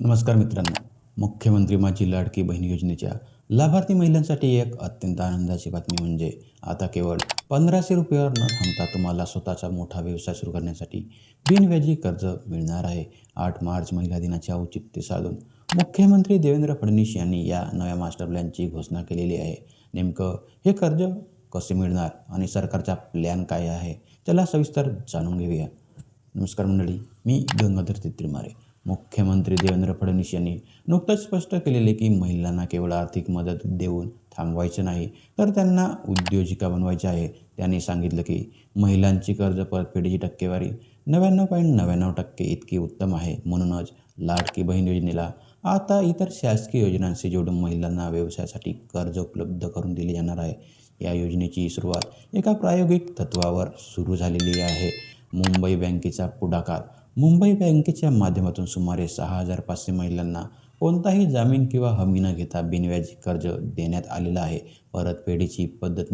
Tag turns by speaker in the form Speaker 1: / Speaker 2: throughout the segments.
Speaker 1: नमस्कार मित्रांनो. मुख्यमंत्री माझी लाडकी बहीण योजनेच्या लाभार्थी महिलांसाठी एक अत्यंत आनंदाची बातमी म्हणजे आता केवळ 1500 रुपयावर न थांबता तुम्हाला स्वतःचा मोठा व्यवसाय सुरू करण्यासाठी बिनव्याजी कर्ज मिळणार आहे. 8 मार्च महिला दिनाचे औचित्य साधून मुख्यमंत्री देवेंद्र फडणवीस यांनी या नव्या मास्टर प्लॅनची घोषणा केलेली आहे. नेमकं हे कर्ज कसे मिळणार आणि सरकारचा प्लॅन काय आहे, त्याला सविस्तर जाणून घेऊया. नमस्कार मंडळी, मी गंगाधर तित्रीमारे. मुख्यमंत्री देवेंद्र फडणवीस यांनी नुकतंच स्पष्ट केलेले की महिलांना केवळ आर्थिक मदत देऊन थांबवायचे नाही, तर त्यांना उद्योजिका बनवायचे आहे. त्यांनी सांगितलं की महिलांची कर्ज परतफेडीची टक्केवारी 99.99% इतकी उत्तम आहे. म्हणूनच लाडकी बहीण योजनेला आता इतर शासकीय योजनांशी जोडून महिलांना व्यवसायासाठी कर्ज उपलब्ध करून दिले जाणार आहे. या योजनेची सुरुवात एका प्रायोगिक तत्वावर सुरू झालेली आहे. मुंबई बँकेचा पुढाकार. मुंबई बँकेच्या माध्यमातून सुमारे 6,500 महिलांना कोणताही जामीन किंवा हमी न घेता बिनव्याजी कर्ज देण्यात आलेलं आहे. परतफेडीची पद्धत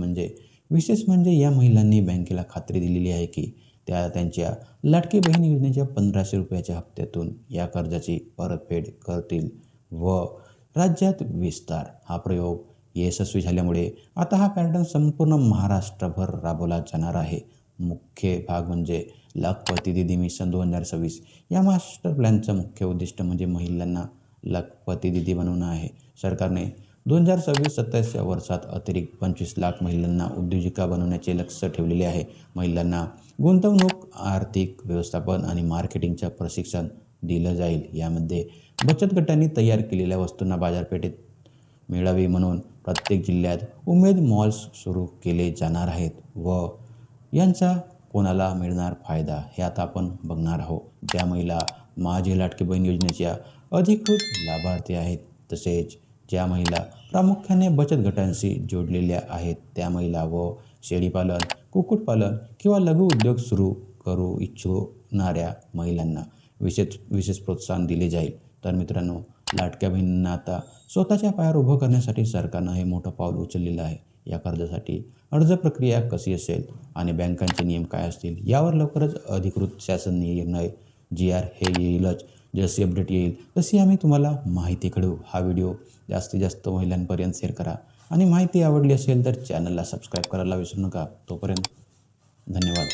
Speaker 1: विशेष म्हणजे या महिलांनी बँकेला खात्री दिलेली आहे की त्या त्यांच्या लाडकी बहीण योजनेच्या 1500 रुपयाच्या हप्त्यातून या कर्जाची परतफेड करतील. व राज्यात विस्तार. हा प्रयोग यशस्वी झाल्यामुळे आता हा पॅटर्न संपूर्ण महाराष्ट्रभर राबवला जाणार आहे. मुख्य भाग लखपती दीदी मिशन 2026. या मास्टर प्लॅनचं मुख्य उद्दिष्ट महिलांना लखपती दीदी बनवणं आहे. सरकारने 2026-27 या वर्षात अतिरिक्त 25 लाख महिलांना उद्योजिका बनवण्याचे लक्ष्य ठेवलेले आहे. महिलांना गुंतवणूक, आर्थिक व्यवस्थापन आणि मार्केटिंगचं प्रशिक्षण दिलं जाईल. यामध्ये बचत गटांनी तयार केलेल्या वस्तूंना बाजारपेठेत मिळावी म्हणून प्रत्येक जिल्ह्यात उमेद मॉल्स सुरू केले जाणार आहेत व यांचा कोणाला मिळणार फायदा हे आता आपण बघणार आहोत. ज्या महिला माझी लाडकी बहीण योजनेच्या अधिकृत लाभार्थी आहेत, तसेच ज्या महिला प्रामुख्याने बचत गटांशी जोडलेल्या आहेत, त्या महिला व शेळीपालन, कुक्कुटपालन किंवा लघु उद्योग सुरू करू इच्छिणाऱ्या महिलांना विशेष प्रोत्साहन दिले जाईल. तर मित्रांनो, लाडक्या बहिणींना आता स्वतःच्या पायावर उभं करण्यासाठी सरकारनं हे मोठं पाऊल उचललेलं आहे. या कर्जासाठी अर्ज प्रक्रिया कशी असेल आणि बँकांचे नियम काय असतील यावर लवकरच अधिकृत शासन निर्णय GR हे येईलच. जशी अपडेट येईल तशी आम्ही तुम्हाला माहिती कळवू. हा व्हिडिओ जास्तीत जास्त महिलांपर्यंत शेअर करा आणि माहिती आवडली असेल तर चॅनलला सबस्क्राईब करायला विसरू नका. तोपर्यंत धन्यवाद.